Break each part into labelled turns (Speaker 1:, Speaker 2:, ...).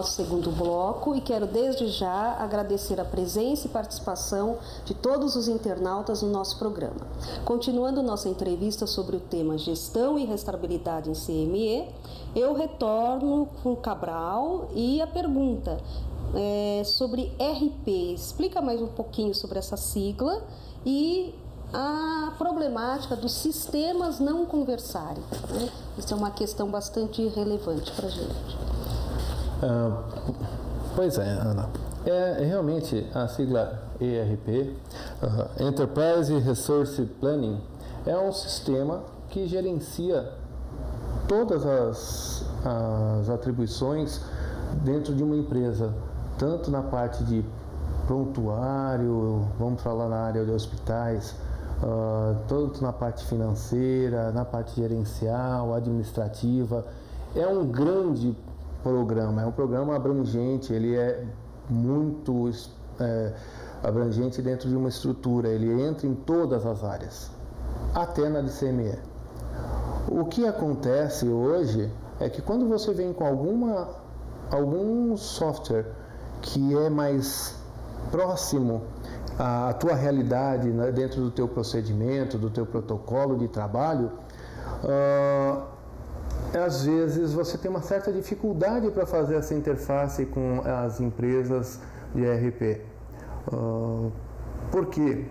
Speaker 1: nosso segundo bloco e quero desde já agradecer a presença e participação de todos os internautas no nosso programa. Continuando nossa entrevista sobre o tema Gestão e Restabilidade em CME, eu retorno com o Cabral e a pergunta sobre RP. Explica mais um pouquinho sobre essa sigla e a problemática dos sistemas não conversarem, né? Isso é uma questão bastante relevante para a gente.
Speaker 2: Pois é, Ana. Realmente a sigla ERP, Enterprise Resource Planning, é um sistema que gerencia todas as atribuições dentro de uma empresa, tanto na parte de prontuário, vamos falar na área de hospitais, tanto na parte financeira, na parte gerencial, administrativa. É um grande programa, é um programa abrangente, ele é muito abrangente dentro de uma estrutura, ele entra em todas as áreas, até na de CME. O que acontece hoje é que quando você vem com algum software que é mais próximo à tua realidade, né, dentro do teu procedimento, do teu protocolo de trabalho, às vezes você tem uma certa dificuldade para fazer essa interface com as empresas de ERP. Por quê?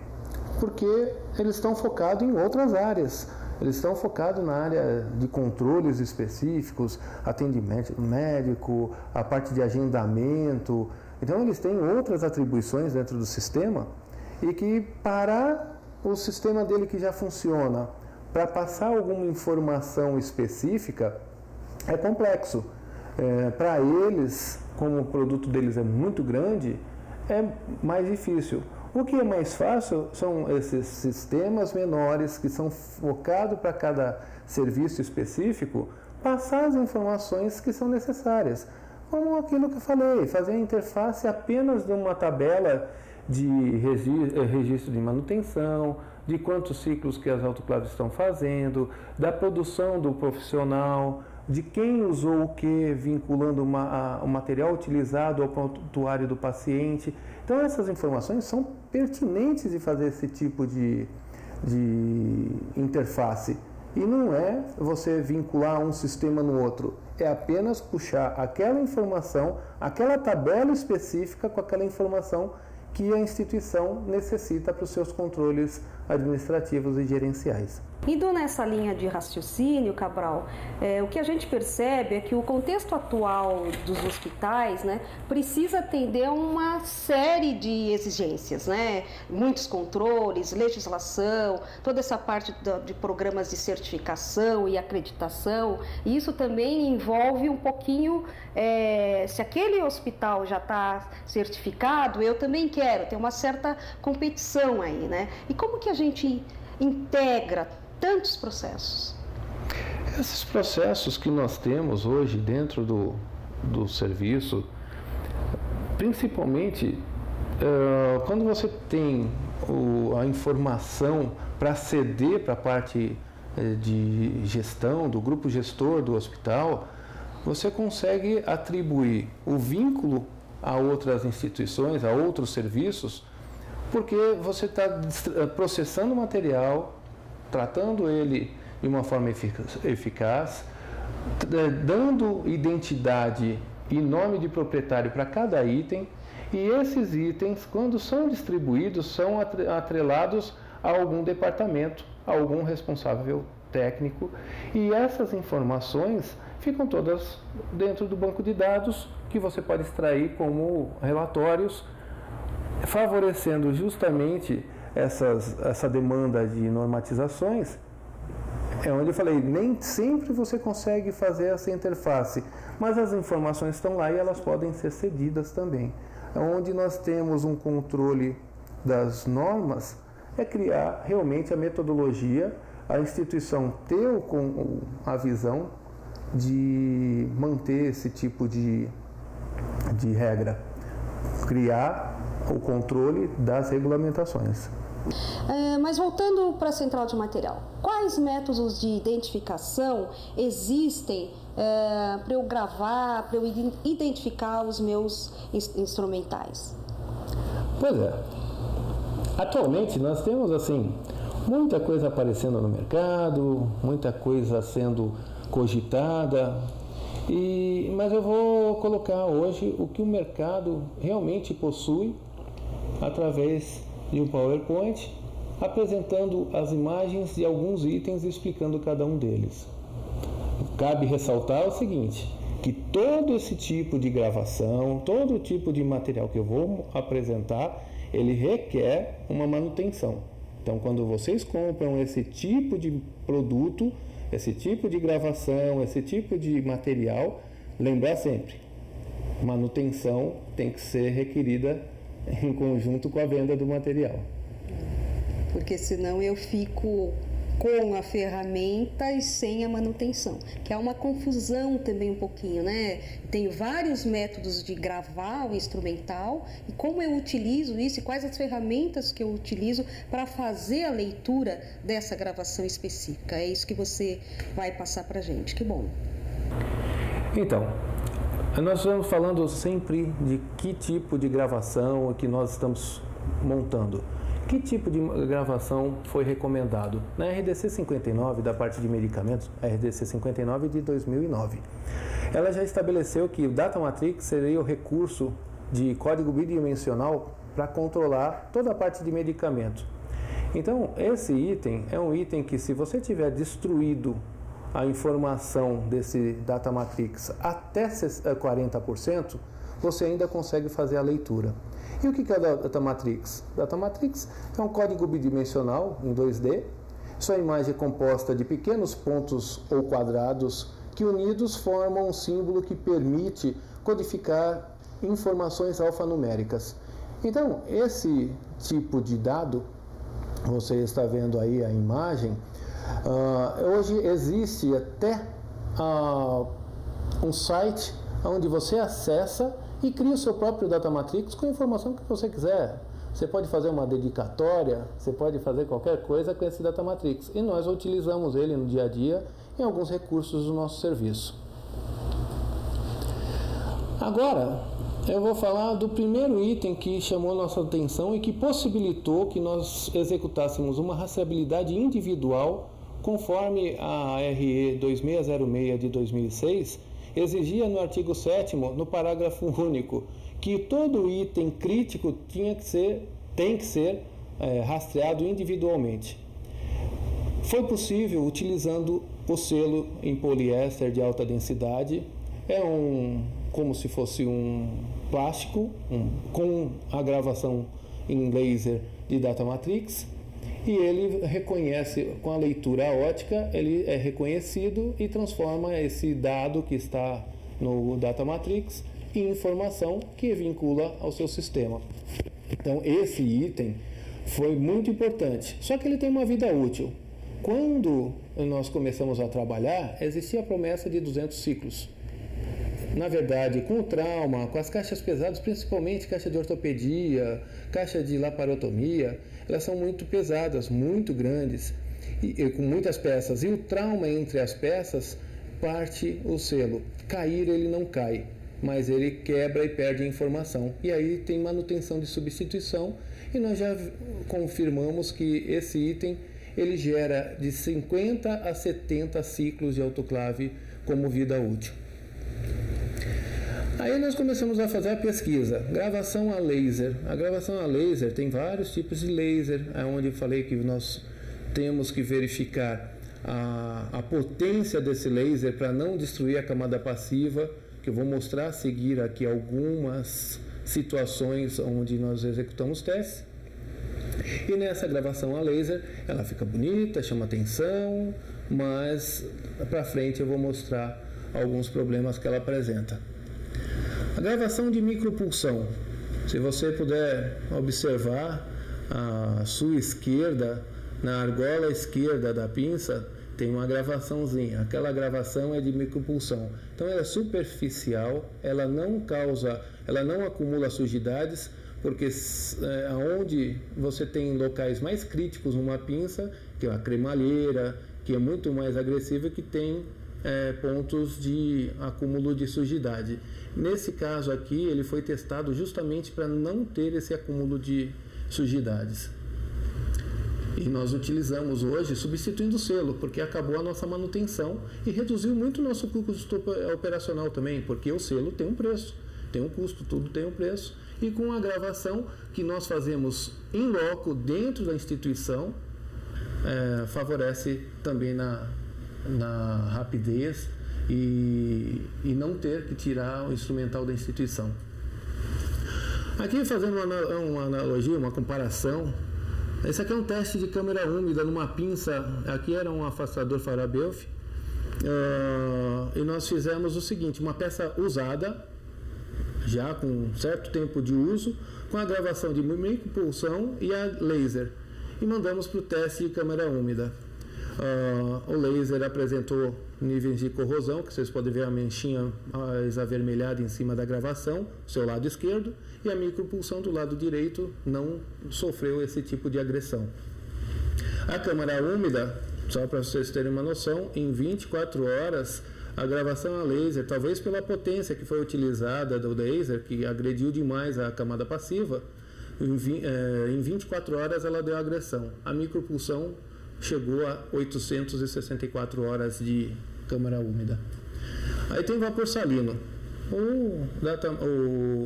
Speaker 2: Porque eles estão focados em outras áreas. Eles estão focados na área de controles específicos, atendimento médico, a parte de agendamento. Então, eles têm outras atribuições dentro do sistema e que, para o sistema dele que já funciona, para passar alguma informação específica, é complexo. Para eles, como o produto deles é muito grande, é mais difícil. O que é mais fácil são esses sistemas menores que são focados para cada serviço específico, passar as informações que são necessárias. Como aquilo que eu falei, fazer a interface apenas de uma tabela de registro de manutenção, de quantos ciclos que as autoclaves estão fazendo, da produção do profissional, de quem usou o que, vinculando o material utilizado ao prontuário do paciente. Então, essas informações são pertinentes de fazer esse tipo de interface. E não é você vincular um sistema no outro, é apenas puxar aquela informação, aquela tabela específica com aquela informação que a instituição necessita para os seus controles administrativos e gerenciais.
Speaker 1: Indo nessa linha de raciocínio, Cabral, o que a gente percebe é que o contexto atual dos hospitais, né, precisa atender a uma série de exigências, né? Muitos controles, legislação, toda essa parte de programas de certificação e acreditação. E isso também envolve um pouquinho, se aquele hospital já está certificado, eu também quero, tem uma certa competição aí, né? E como que a gente integra tantos processos?
Speaker 2: Esses processos que nós temos hoje dentro do serviço, principalmente quando você tem a informação para ceder para a parte de gestão, do grupo gestor do hospital, você consegue atribuir o vínculo a outras instituições, a outros serviços, porque você está processando o material, tratando ele de uma forma eficaz, dando identidade e nome de proprietário para cada item, e esses itens, quando são distribuídos, são atrelados a algum departamento, a algum responsável técnico, e essas informações ficam todas dentro do banco de dados, que você pode extrair como relatórios, favorecendo justamente essa demanda de normatizações. É onde eu falei, nem sempre você consegue fazer essa interface, mas as informações estão lá e elas podem ser cedidas também. Onde nós temos um controle das normas, é criar realmente a metodologia, a instituição ter a visão de manter esse tipo de regra, criar o controle das regulamentações.
Speaker 1: Mas voltando para a central de material, quais métodos de identificação existem para eu gravar, para eu identificar os meus instrumentais?
Speaker 2: Pois é. Atualmente nós temos assim muita coisa aparecendo no mercado, muita coisa sendo cogitada, mas eu vou colocar hoje o que o mercado realmente possui através de um PowerPoint, apresentando as imagens de alguns itens e explicando cada um deles. Cabe ressaltar o seguinte, que todo esse tipo de gravação, todo tipo de material que eu vou apresentar, ele requer uma manutenção. Então, quando vocês compram esse tipo de produto, esse tipo de gravação, esse tipo de material, lembrar sempre, manutenção tem que ser requerida em conjunto com a venda do material.
Speaker 1: Porque senão eu fico com a ferramenta e sem a manutenção, que é uma confusão também um pouquinho, né? Tenho vários métodos de gravar o instrumental e como eu utilizo isso e quais as ferramentas que eu utilizo para fazer a leitura dessa gravação específica. É isso que você vai passar para a gente. Que bom.
Speaker 2: Então, nós estamos falando sempre de que tipo de gravação que nós estamos montando. Que tipo de gravação foi recomendado? Na RDC 59, da parte de medicamentos, a RDC 59 de 2009, ela já estabeleceu que o Data Matrix seria o recurso de código bidimensional para controlar toda a parte de medicamento. Então, esse item é um item que, se você tiver destruído a informação desse Data Matrix até 40%, você ainda consegue fazer a leitura. E o que é o Data Matrix? Data Matrix é um código bidimensional em 2D. Sua imagem é composta de pequenos pontos ou quadrados que unidos formam um símbolo que permite codificar informações alfanuméricas. Então, esse tipo de dado, você está vendo aí a imagem, hoje existe até um site onde você acessa e cria o seu próprio Data Matrix com a informação que você quiser. Você pode fazer uma dedicatória, você pode fazer qualquer coisa com esse Data Matrix. E nós utilizamos ele no dia a dia em alguns recursos do nosso serviço. Agora, eu vou falar do primeiro item que chamou nossa atenção e que possibilitou que nós executássemos uma rastreabilidade individual conforme a RE 2606 de 2006 exigia no artigo 7º, no parágrafo único, que todo item crítico tem que ser rastreado individualmente. Foi possível utilizando o selo em poliéster de alta densidade, como se fosse um plástico, com a gravação em laser de Data Matrix, e ele reconhece, com a leitura ótica, ele é reconhecido e transforma esse dado que está no Data Matrix em informação que vincula ao seu sistema. Então, esse item foi muito importante, só que ele tem uma vida útil. Quando nós começamos a trabalhar, existia a promessa de 200 ciclos. Na verdade, com o trauma, com as caixas pesadas, principalmente caixa de ortopedia, caixa de laparotomia, elas são muito pesadas, muito grandes, e com muitas peças. E o trauma entre as peças parte o selo. Cair ele não cai, mas ele quebra e perde a informação. E aí tem manutenção de substituição, e nós já confirmamos que esse item ele gera de 50 a 70 ciclos de autoclave como vida útil. Aí nós começamos a fazer a pesquisa, gravação a laser. A gravação a laser tem vários tipos de laser, onde eu falei que nós temos que verificar a potência desse laser para não destruir a camada passiva, que eu vou mostrar a seguir aqui algumas situações onde nós executamos testes. E nessa gravação a laser, ela fica bonita, chama atenção, mas para frente eu vou mostrar alguns problemas que ela apresenta. A gravação de micropulsão, se você puder observar a sua esquerda, na argola esquerda da pinça, tem uma gravaçãozinha. Aquela gravação é de micropulsão. Então ela é superficial, ela não acumula sujidades, porque onde você tem locais mais críticos numa pinça, que é a cremalheira, que é muito mais agressiva, que tem pontos de acúmulo de sujidade. Nesse caso aqui, ele foi testado justamente para não ter esse acúmulo de sujidades. E nós utilizamos hoje substituindo o selo, porque acabou a nossa manutenção e reduziu muito o nosso custo operacional também, porque o selo tem um preço, tem um custo, tudo tem um preço. E com a gravação que nós fazemos em loco dentro da instituição, favorece também na rapidez e não ter que tirar o instrumental da instituição. Aqui fazendo uma analogia, uma comparação, esse aqui é um teste de câmera úmida numa pinça, aqui era um afastador Farabeuf, e nós fizemos o seguinte, uma peça usada, já com certo tempo de uso, com a gravação de micropulsão e a laser, e mandamos para o teste de câmera úmida. O laser apresentou níveis de corrosão, que vocês podem ver a manchinha mais avermelhada em cima da gravação, do seu lado esquerdo, e a micropulsão do lado direito não sofreu esse tipo de agressão. A câmara úmida, só para vocês terem uma noção, em 24 horas a gravação a laser, talvez pela potência que foi utilizada do laser, que agrediu demais a camada passiva, em 24 horas ela deu agressão. A micropulsão chegou a 864 horas de câmara úmida. Aí tem vapor salino.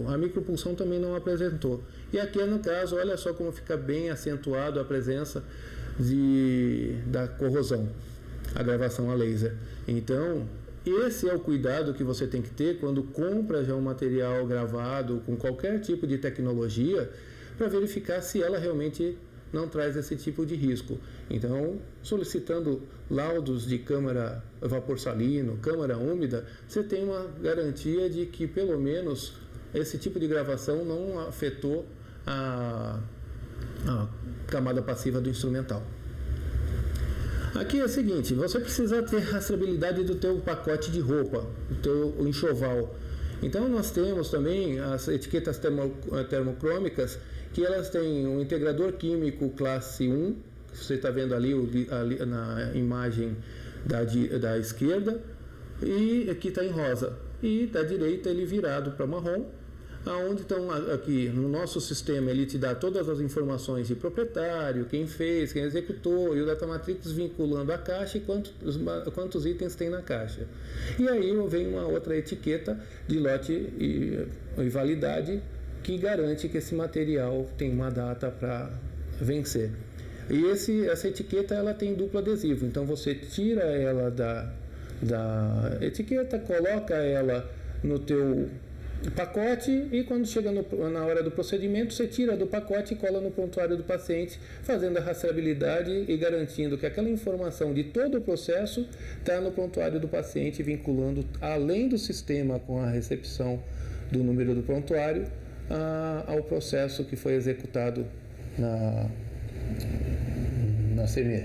Speaker 2: A micropulsão também não apresentou. E aqui no caso, olha só como fica bem acentuado a presença da corrosão, a gravação a laser. Então, esse é o cuidado que você tem que ter quando compra já um material gravado com qualquer tipo de tecnologia, para verificar se ela realmente não traz esse tipo de risco. Então, solicitando laudos de câmara vapor salino, câmara úmida, você tem uma garantia de que pelo menos esse tipo de gravação não afetou a camada passiva do instrumental. Aqui é o seguinte, você precisa ter rastreabilidade do teu pacote de roupa, do teu enxoval. Então nós temos também as etiquetas termocrômicas, que elas têm um integrador químico classe 1, que você está vendo ali na imagem da esquerda, e aqui está em rosa, e da direita ele virado para marrom, aonde estão aqui no nosso sistema, ele te dá todas as informações de proprietário, quem fez, quem executou, e o Datamatrix vinculando a caixa e quantos itens tem na caixa. E aí vem uma outra etiqueta de lote e validade, que garante que esse material tem uma data para vencer. E essa etiqueta ela tem duplo adesivo, então você tira ela da etiqueta, coloca ela no teu pacote e quando chega na hora do procedimento, você tira do pacote e cola no prontuário do paciente, fazendo a rastreabilidade e garantindo que aquela informação de todo o processo está no prontuário do paciente, vinculando, além do sistema com a recepção do número do prontuário, ao processo que foi executado na CME.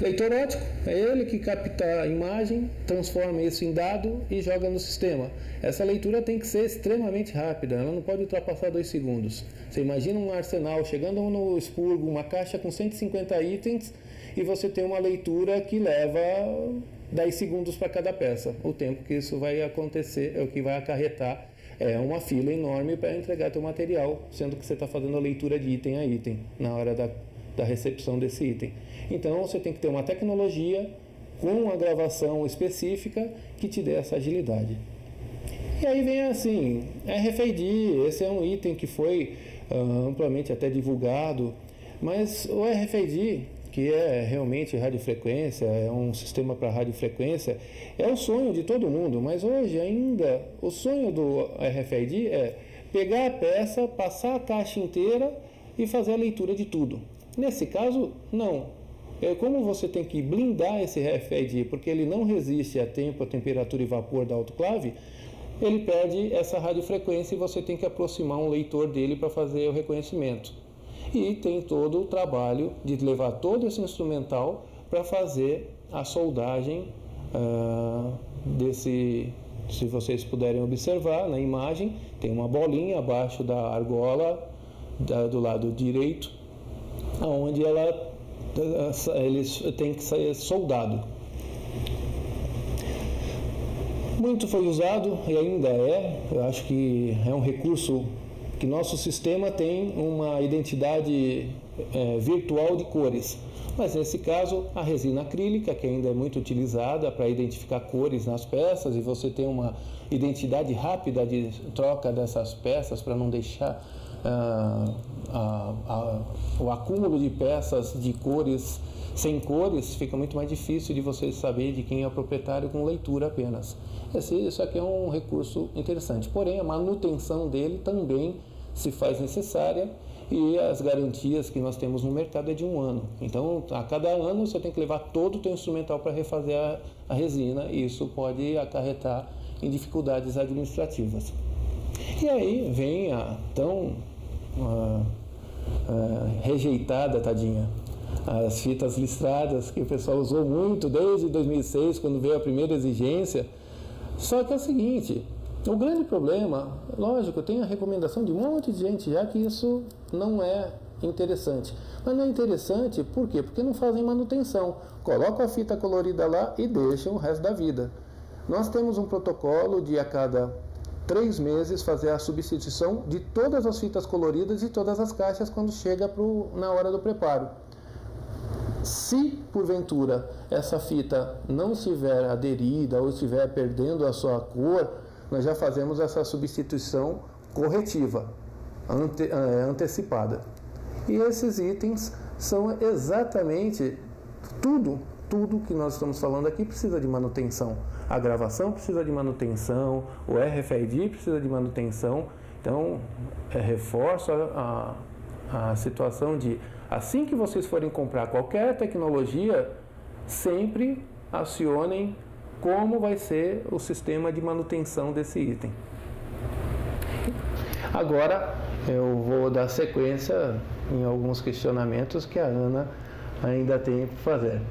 Speaker 2: Leitor óptico é ele que capta a imagem, transforma isso em dado e joga no sistema. Essa leitura tem que ser extremamente rápida, ela não pode ultrapassar 2 segundos. Você imagina um arsenal chegando no expurgo, uma caixa com 150 itens, e você tem uma leitura que leva 10 segundos para cada peça. O tempo que isso vai acontecer, é o que vai acarretar uma fila enorme para entregar teu material, sendo que você está fazendo a leitura de item a item, na hora da recepção desse item. Então, você tem que ter uma tecnologia com uma gravação específica que te dê essa agilidade. E aí vem assim, RFID, esse é um item que foi amplamente até divulgado, mas o RFID, que é realmente radiofrequência, é um sistema para radiofrequência, é o sonho de todo mundo, mas hoje ainda o sonho do RFID é pegar a peça, passar a caixa inteira e fazer a leitura de tudo. Nesse caso, não. Como você tem que blindar esse RFID, porque ele não resiste a tempo, a temperatura e vapor da autoclave, ele perde essa radiofrequência e você tem que aproximar um leitor dele para fazer o reconhecimento. E tem todo o trabalho de levar todo esse instrumental para fazer a soldagem Se vocês puderem observar na imagem, tem uma bolinha abaixo da argola do lado direito, onde eles têm que ser soldado. Muito foi usado e ainda eu acho que é um recurso que nosso sistema tem uma identidade virtual de cores. Mas nesse caso, a resina acrílica, que ainda é muito utilizada para identificar cores nas peças, e você tem uma identidade rápida de troca dessas peças para não deixar o acúmulo de peças de cores sem cores, fica muito mais difícil de você saber de quem é o proprietário com leitura apenas. Isso aqui é um recurso interessante, porém a manutenção dele também se faz necessária, e as garantias que nós temos no mercado é de 1 ano. Então, a cada ano você tem que levar todo o teu instrumental para refazer a resina, e isso pode acarretar em dificuldades administrativas. E aí vem a tão rejeitada, tadinha, as fitas listradas, que o pessoal usou muito desde 2006, quando veio a primeira exigência. Só que é o seguinte, o grande problema, lógico, tem a recomendação de um monte de gente já que isso não é interessante. Mas não é interessante por quê? Porque não fazem manutenção. Colocam a fita colorida lá e deixam o resto da vida. Nós temos um protocolo de a cada 3 meses fazer a substituição de todas as fitas coloridas e todas as caixas quando chega na hora do preparo. Se, porventura, essa fita não estiver aderida ou estiver perdendo a sua cor, nós já fazemos essa substituição corretiva, antecipada. E esses itens são exatamente tudo que nós estamos falando aqui precisa de manutenção. A gravação precisa de manutenção, o RFID precisa de manutenção. Então, reforço a situação de, assim que vocês forem comprar qualquer tecnologia, sempre acionem como vai ser o sistema de manutenção desse item. Agora eu vou dar sequência em alguns questionamentos que a Ana ainda tem para fazer.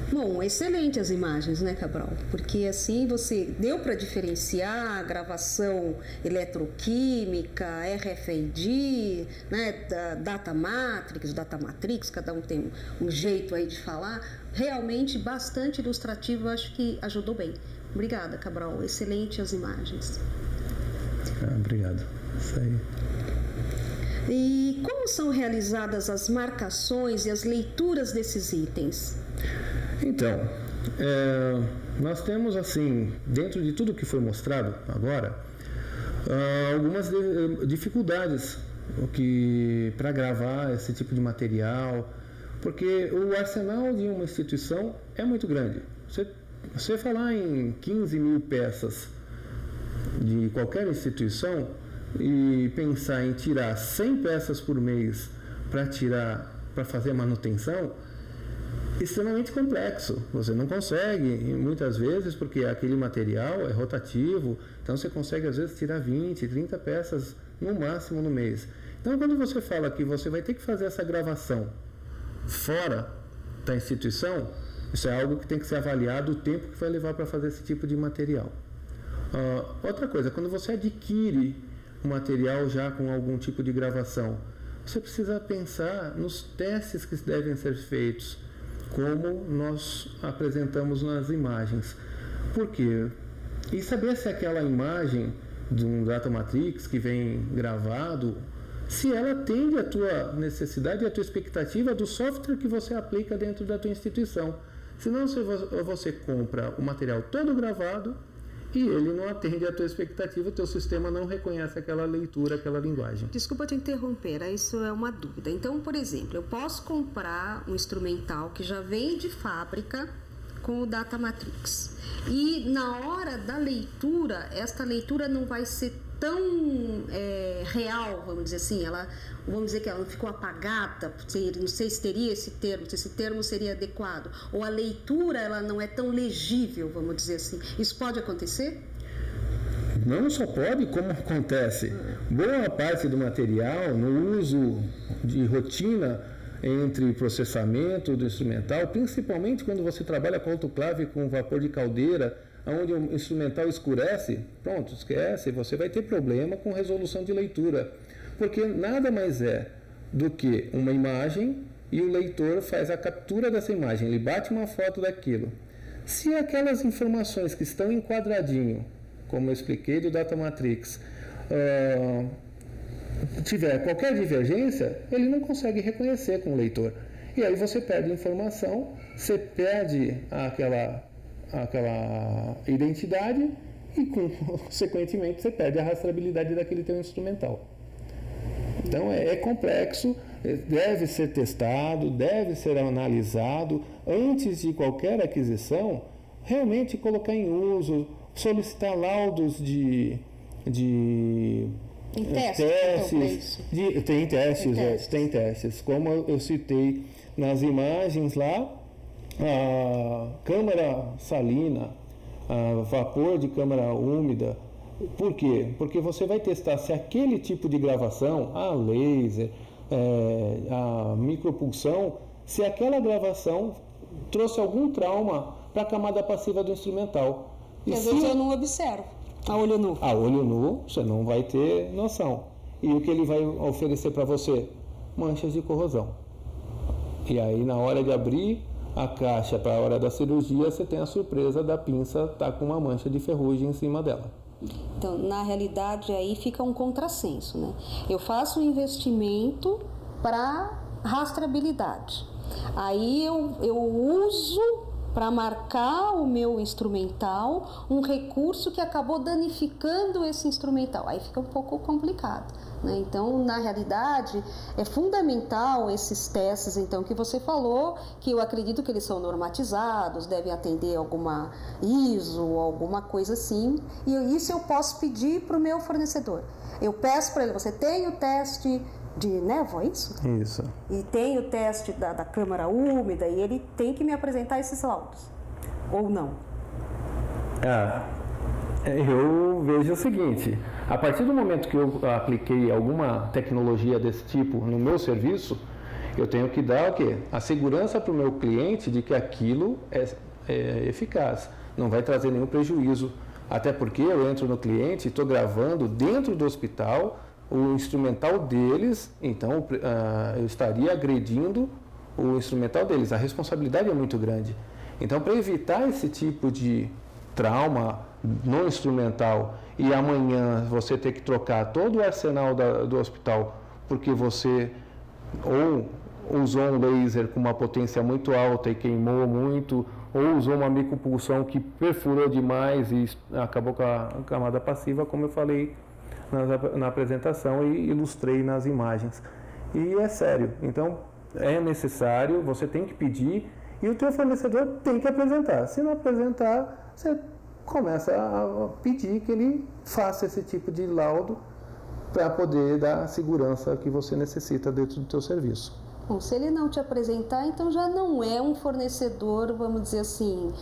Speaker 1: Bom, excelente as imagens, né, Cabral? Porque assim você deu para diferenciar a gravação eletroquímica, RFID, né, data matrix, cada um tem um jeito aí de falar. Realmente bastante ilustrativo, acho que ajudou bem. Obrigada, Cabral. Excelente as imagens.
Speaker 2: Obrigado. Isso aí.
Speaker 1: E como são realizadas as marcações e as leituras desses itens?
Speaker 2: Então, nós temos assim, dentro de tudo que foi mostrado agora, algumas dificuldades para gravar esse tipo de material, porque o arsenal de uma instituição é muito grande. Você falar em 15 mil peças de qualquer instituição e pensar em tirar 100 peças por mês para fazer a manutenção, extremamente complexo. Você não consegue, muitas vezes, porque aquele material é rotativo, então você consegue às vezes tirar 20, 30 peças no máximo no mês. Então, quando você fala que você vai ter que fazer essa gravação fora da instituição, isso é algo que tem que ser avaliado, o tempo que vai levar para fazer esse tipo de material. Outra coisa, quando você adquire um material já com algum tipo de gravação, você precisa pensar nos testes que devem ser feitos, como nós apresentamos nas imagens. Por quê? E saber se aquela imagem de um data matrix que vem gravado, se ela atende a tua necessidade e a tua expectativa do software que você aplica dentro da tua instituição. Senão você compra o material todo gravado e ele não atende a tua expectativa, o teu sistema não reconhece aquela leitura, aquela linguagem.
Speaker 1: Desculpa te interromper, isso é uma dúvida. Então, por exemplo, eu posso comprar um instrumental que já vem de fábrica com o Data Matrix. E na hora da leitura, esta leitura não vai ser tão real, vamos dizer assim, vamos dizer que ela ficou apagada, não sei se teria esse termo seria adequado, ou a leitura ela não é tão legível, vamos dizer assim. Isso pode acontecer?
Speaker 2: Não só pode, como acontece. Boa parte do material, no uso de rotina entre processamento do instrumental, principalmente quando você trabalha com autoclave com vapor de caldeira onde o instrumental escurece, pronto, esquece, você vai ter problema com resolução de leitura, porque nada mais é do que uma imagem e o leitor faz a captura dessa imagem, ele bate uma foto daquilo. Se aquelas informações que estão em quadradinho, como eu expliquei do Data Matrix, tiver qualquer divergência, ele não consegue reconhecer com o leitor. E aí você perde informação, você perde aquela identidade e, consequentemente, você perde a rastreabilidade daquele teu instrumental. Então é complexo, deve ser testado, deve ser analisado antes de qualquer aquisição, realmente colocar em uso, solicitar laudos de testes. Tem testes. Como eu citei nas imagens lá, a câmara salina, a vapor de câmara úmida. Por quê? Porque você vai testar se aquele tipo de gravação, a laser, a micropulsão, se aquela gravação trouxe algum trauma para a camada passiva do instrumental.
Speaker 1: E às vezes eu não observo, a olho nu.
Speaker 2: A olho nu, você não vai ter noção. E o que ele vai oferecer para você? Manchas de corrosão. E aí, na hora de abrir a caixa para a hora da cirurgia, você tem a surpresa da pinça estar com uma mancha de ferrugem em cima dela.
Speaker 1: Então, na realidade, aí fica um contrassenso, né? Eu faço um investimento para rastreabilidade. Aí eu uso para marcar o meu instrumental um recurso que acabou danificando esse instrumental. Aí fica um pouco complicado, né? Então, na realidade, é fundamental esses testes, então, que você falou, que eu acredito que eles são normatizados, devem atender alguma ISO, alguma coisa assim, e isso eu posso pedir para o meu fornecedor. Eu peço para ele, você tem o teste de névoa, é isso?
Speaker 2: Isso.
Speaker 1: E tem o teste da câmara úmida e ele tem que me apresentar esses laudos, ou não?
Speaker 2: Eu vejo o seguinte, a partir do momento que eu apliquei alguma tecnologia desse tipo no meu serviço, eu tenho que dar o quê? A segurança para o meu cliente de que aquilo é eficaz, não vai trazer nenhum prejuízo, até porque eu entro no cliente e estou gravando dentro do hospital o instrumental deles, então eu estaria agredindo o instrumental deles. A responsabilidade é muito grande. Então, para evitar esse tipo de trauma no instrumental e amanhã você ter que trocar todo o arsenal do hospital porque você ou usou um laser com uma potência muito alta e queimou muito, ou usou uma micropulsão que perfurou demais e acabou com a camada passiva, como eu falei na apresentação e ilustrei nas imagens. E é sério, então é necessário, você tem que pedir e o teu fornecedor tem que apresentar. Se não apresentar, você começa a pedir que ele faça esse tipo de laudo para poder dar a segurança que você necessita dentro do teu serviço.
Speaker 1: Bom, se ele não te apresentar, então já não é um fornecedor, vamos dizer assim,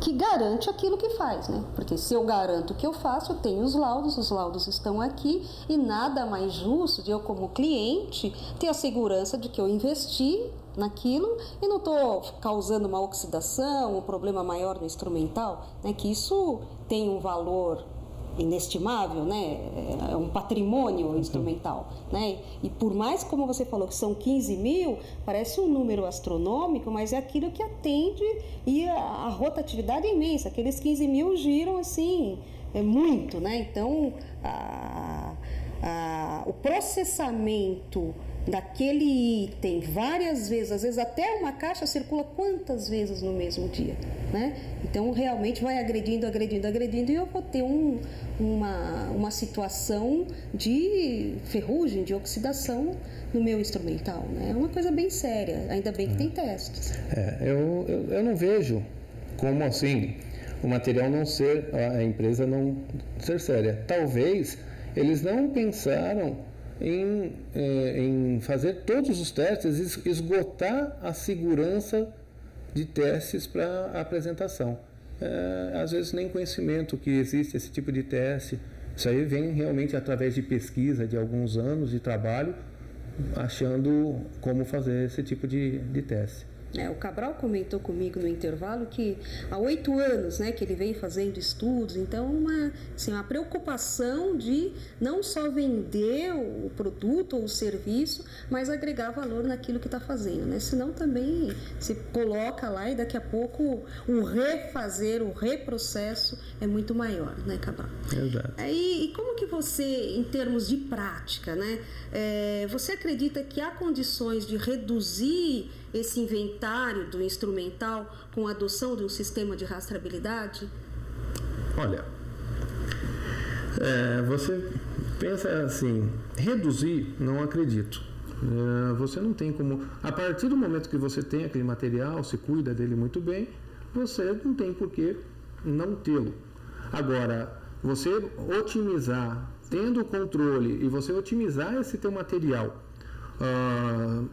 Speaker 1: que garante aquilo que faz, né? Porque se eu garanto o que eu faço, eu tenho os laudos estão aqui e nada mais justo de eu, como cliente, ter a segurança de que eu investi naquilo e não estou causando uma oxidação, um problema maior no instrumental, né? Que isso tem um valor inestimável, né? É um patrimônio instrumental, né? E por mais, como você falou, que são 15 mil, parece um número astronômico, mas é aquilo que atende e a rotatividade é imensa. Aqueles 15 mil giram assim, muito, né? Então, o processamento daquele item várias vezes, às vezes até uma caixa circula quantas vezes no mesmo dia, né? Então realmente vai agredindo e eu vou ter uma situação de ferrugem, de oxidação no meu instrumental, né? É uma coisa bem séria, ainda bem que tem testes.
Speaker 2: Eu não vejo como assim o material não ser, a empresa não ser séria. Talvez eles não pensaram em fazer todos os testes, esgotar a segurança de testes para a apresentação. Às vezes nem conhecimento que existe esse tipo de teste. Isso aí vem realmente através de pesquisa de alguns anos de trabalho, achando como fazer esse tipo de teste.
Speaker 1: O Cabral comentou comigo no intervalo que há 8 anos, né, que ele vem fazendo estudos, então uma preocupação de não só vender o produto ou o serviço, mas agregar valor naquilo que está fazendo, né? Senão também se coloca lá e daqui a pouco o refazer, o reprocesso é muito maior, né, Cabral?
Speaker 2: Exato.
Speaker 1: E como que você, em termos de prática, né, você acredita que há condições de reduzir esse inventário do instrumental com a adoção de um sistema de rastreabilidade?
Speaker 2: Olha, você pensa assim, reduzir, não acredito. Você não tem como, a partir do momento que você tem aquele material, se cuida dele muito bem, você não tem por que não tê-lo. Agora, você otimizar, tendo o controle e você otimizar esse teu material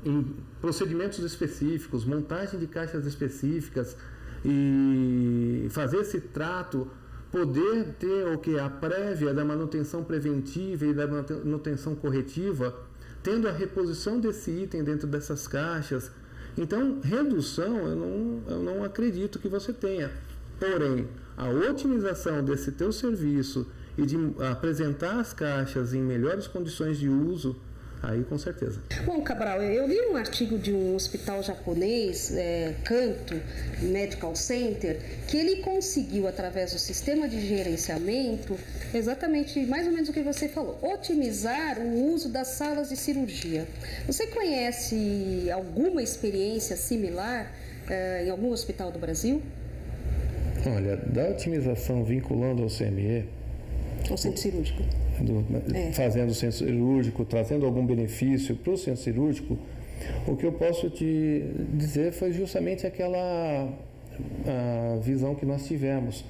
Speaker 2: em procedimentos específicos, montagem de caixas específicas e fazer esse trato, poder ter a prévia da manutenção preventiva e da manutenção corretiva, tendo a reposição desse item dentro dessas caixas. Então, redução eu não acredito que você tenha. Porém, a otimização desse teu serviço e de apresentar as caixas em melhores condições de uso, aí com certeza.
Speaker 1: Bom, Cabral, eu li um artigo de um hospital japonês, Kanto Medical Center, que ele conseguiu, através do sistema de gerenciamento, exatamente mais ou menos o que você falou, otimizar o uso das salas de cirurgia. Você conhece alguma experiência similar em algum hospital do Brasil?
Speaker 2: Olha, da otimização vinculando ao CME,
Speaker 1: ao centro cirúrgico,
Speaker 2: fazendo o centro cirúrgico, trazendo algum benefício para o centro cirúrgico, o que eu posso te dizer foi justamente aquela visão que nós tivemos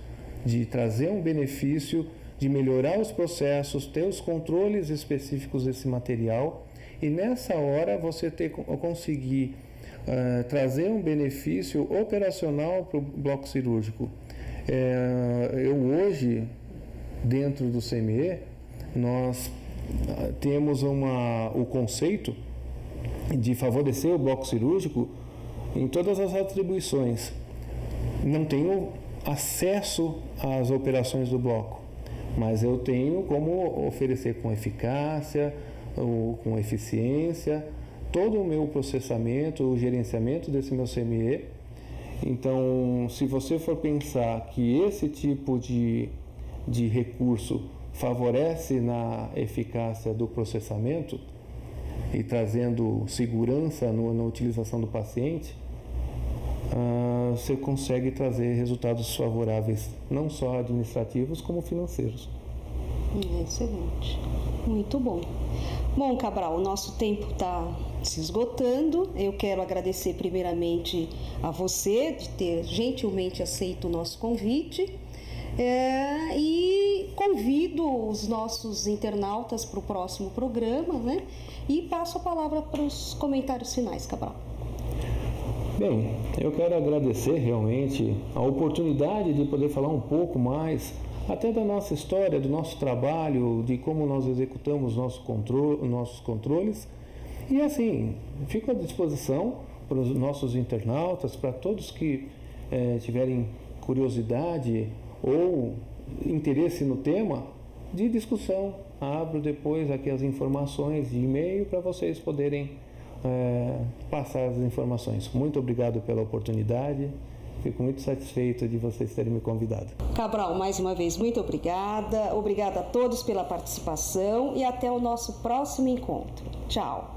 Speaker 2: de trazer um benefício, de melhorar os processos, ter os controles específicos desse material e nessa hora você conseguir trazer um benefício operacional para o bloco cirúrgico. Eu hoje, dentro do CME, nós temos o conceito de favorecer o bloco cirúrgico em todas as atribuições. Não tenho acesso às operações do bloco, mas eu tenho como oferecer com eficácia, ou com eficiência, todo o meu processamento, o gerenciamento desse meu CME. Então, se você for pensar que esse tipo de recurso favorece na eficácia do processamento e trazendo segurança na utilização do paciente, você consegue trazer resultados favoráveis, não só administrativos, como financeiros.
Speaker 1: Excelente. Muito bom. Bom, Cabral, o nosso tempo está se esgotando. Eu quero agradecer primeiramente a você de ter gentilmente aceito o nosso convite. E convido os nossos internautas para o próximo programa, né? E passo a palavra para os comentários finais, Cabral.
Speaker 2: Bem, eu quero agradecer realmente a oportunidade de poder falar um pouco mais até da nossa história, do nosso trabalho, de como nós executamos nossos controles. E assim, fico à disposição para os nossos internautas, para todos que tiverem curiosidade ou interesse no tema, de discussão. Abro depois aqui as informações de e-mail para vocês poderem passar as informações. Muito obrigado pela oportunidade. Fico muito satisfeito de vocês terem me convidado.
Speaker 1: Cabral, mais uma vez, muito obrigada. Obrigada a todos pela participação e até o nosso próximo encontro. Tchau.